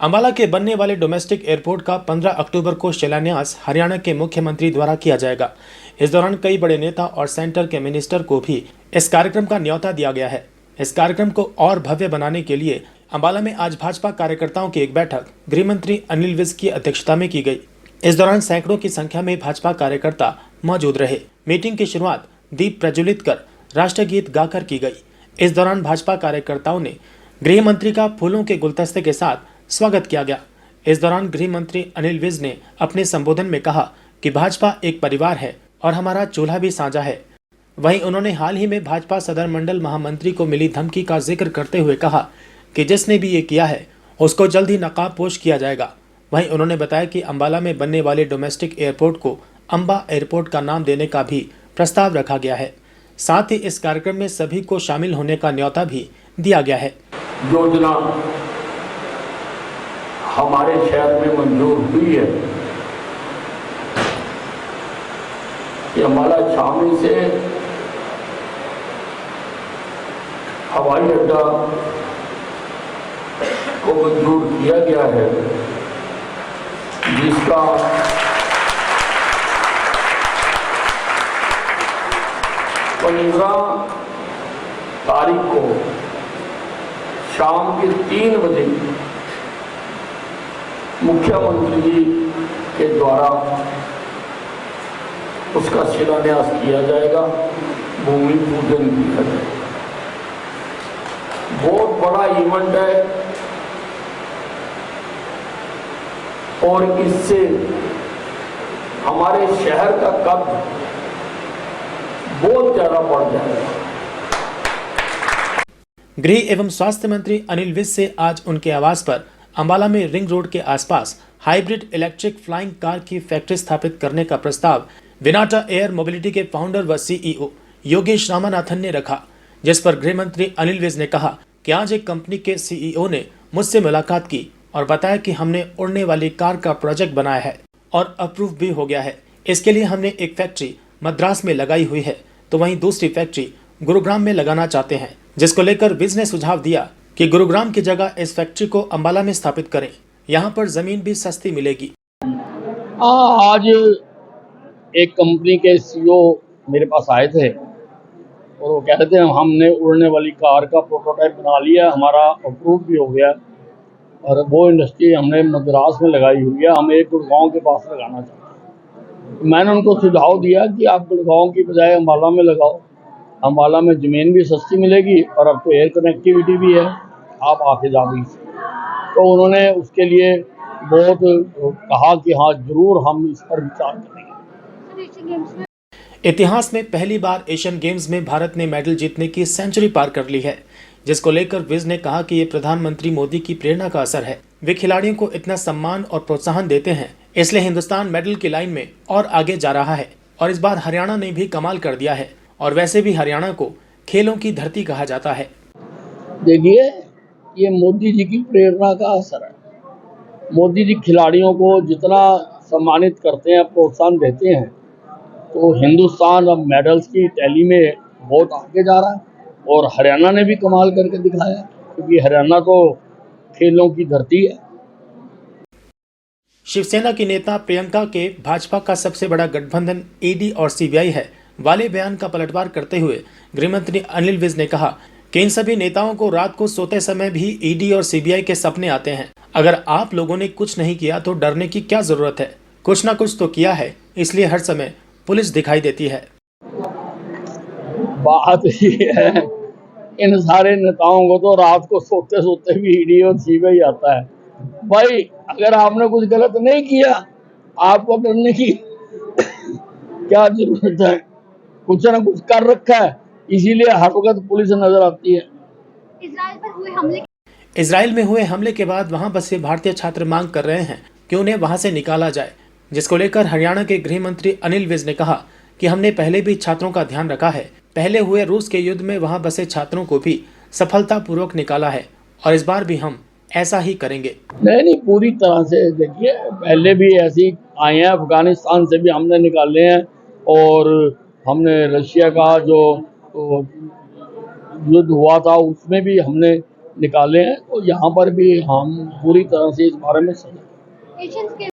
अंबाला के बनने वाले डोमेस्टिक एयरपोर्ट का 15 अक्टूबर को शिलान्यास हरियाणा के मुख्यमंत्री द्वारा किया जाएगा। इस दौरान कई बड़े नेता और सेंटर के मिनिस्टर को भी इस कार्यक्रम का न्योता दिया गया है। इस कार्यक्रम को और भव्य बनाने के लिए अंबाला में आज भाजपा कार्यकर्ताओं की एक बैठक गृह मंत्री अनिल विज की अध्यक्षता में की गई। इस दौरान सैकड़ों की संख्या में भाजपा कार्यकर्ता मौजूद रहे। मीटिंग की शुरुआत दीप प्रज्वलित कर राष्ट्रगीत गाकर की गई। इस दौरान भाजपा कार्यकर्ताओं ने गृह मंत्री का फूलों के गुलदस्ते के साथ स्वागत किया गया। इस दौरान गृह मंत्री अनिल विज ने अपने संबोधन में कहा कि भाजपा एक परिवार है और हमारा चूल्हा भी साझा है। वहीं उन्होंने हाल ही में भाजपा सदर मंडल महामंत्री को मिली धमकी का जिक्र करते हुए कहा कि जिसने भी ये किया है उसको जल्द ही नकाबपोश किया जाएगा। वहीं उन्होंने बताया कि अंबाला में बनने वाले डोमेस्टिक एयरपोर्ट को अंबा एयरपोर्ट का नाम देने का भी प्रस्ताव रखा गया है। साथ ही इस कार्यक्रम में सभी को शामिल होने का न्योता भी दिया गया है। योजना हमारे शहर में मंजूर हुई है कि अंबाला शामिल से हवाई अड्डा को मंजूर किया गया है, जिसका 15 तारीख को शाम के 3 बजे मुख्यमंत्री जी के द्वारा उसका शिलान्यास किया जाएगा, भूमि पूजन किया जाएगा। बहुत बड़ा इवेंट है और इससे हमारे शहर का कद बहुत ज्यादा बढ़ जाएगा। गृह एवं स्वास्थ्य मंत्री अनिल विज से आज उनके आवास पर अंबाला में रिंग रोड के आसपास हाइब्रिड इलेक्ट्रिक फ्लाइंग कार की फैक्ट्री स्थापित करने का प्रस्ताव विनाटा एयर मोबिलिटी के फाउंडर व सीईओ योगेश रामानाथन ने रखा, जिस पर गृह मंत्री अनिल विज ने कहा कि आज एक कंपनी के सीईओ ने मुझसे मुलाकात की और बताया कि हमने उड़ने वाली कार का प्रोजेक्ट बनाया है और अप्रूव भी हो गया है। इसके लिए हमने एक फैक्ट्री मद्रास में लगाई हुई है, तो वहीं दूसरी फैक्ट्री गुरुग्राम में लगाना चाहते हैं, जिसको लेकर विज ने सुझाव दिया कि गुरुग्राम की जगह इस फैक्ट्री को अंबाला में स्थापित करें। यहाँ पर जमीन भी सस्ती मिलेगी। आज एक कंपनी के सीईओ मेरे पास आए थे और वो कह रहे थे हमने उड़ने वाली कार का प्रोटोटाइप बना लिया, हमारा अप्रूव भी हो गया और वो इंडस्ट्री हमने मद्रास में लगाई हुई है, हम एक गुड़गांव के पास लगाना चाहते हैं। मैंने उनको सुझाव दिया कि आप गुड़गांव की बजाय अंबाला में लगाओ, अंबाला में ज़मीन भी सस्ती मिलेगी और अब तो एयर कनेक्टिविटी भी है, आप आके जा भी। तो उन्होंने उसके लिए बहुत कहा कि हाँ जरूर हम इस पर विचार करेंगे। इतिहास में पहली बार एशियन गेम्स में भारत ने मेडल जीतने की सेंचुरी पार कर ली है, जिसको लेकर विज ने कहा कि ये प्रधानमंत्री मोदी की प्रेरणा का असर है। वे खिलाड़ियों को इतना सम्मान और प्रोत्साहन देते हैं, इसलिए हिंदुस्तान मेडल की लाइन में और आगे जा रहा है। और इस बार हरियाणा ने भी कमाल कर दिया है और वैसे भी हरियाणा को खेलों की धरती कहा जाता है। देखिए, ये मोदी जी की प्रेरणा का असर है। मोदी जी खिलाड़ियों को जितना सम्मानित करते हैं, प्रोत्साहन देते हैं, तो हिंदुस्तान अब मेडल्स की टैली में बहुत आगे जा रहा है और हरियाणा ने भी कमाल करके दिखाया, क्योंकि हरियाणा तो खेलों की धरती है। शिवसेना की नेता प्रियंका के भाजपा का सबसे बड़ा गठबंधन ईडी और सीबीआई है वाले बयान का पलटवार करते हुए गृह मंत्री अनिल विज ने कहा कि इन सभी नेताओं को रात को सोते समय भी ईडी और सीबीआई के सपने आते हैं। अगर आप लोगों ने कुछ नहीं किया तो डरने की क्या जरूरत है, कुछ ना कुछ तो किया है, इसलिए हर समय पुलिस दिखाई देती है। बात ये है, इन सारे नेताओं को तो रात को सोते सोते भी ईडी और सीबीआई आता है। भाई अगर आपने कुछ गलत नहीं किया, आपको डरने की क्या जरूरत है? कुछ ना कुछ कर रखा है, इसीलिए हर वक्त पुलिस नजर आती है। इजराइल में हुए हमले के बाद वहां बसे भारतीय छात्र मांग कर रहे हैं कि उन्हें वहां से निकाला जाए, जिसको लेकर हरियाणा के गृह मंत्री अनिल विज ने कहा कि हमने पहले भी छात्रों का ध्यान रखा है। पहले हुए रूस के युद्ध में वहां बसे छात्रों को भी सफलतापूर्वक निकाला है और इस बार भी हम ऐसा ही करेंगे। नहीं, पूरी तरह से। देखिए, पहले भी ऐसी आए हैं, अफगानिस्तान से भी हमने निकाले हैं और हमने रशिया का जो युद्ध हुआ था उसमें भी हमने निकाले हैं, और यहाँ पर भी हम पूरी तरह से इस बारे में सजग हैं। पेशेंट्स के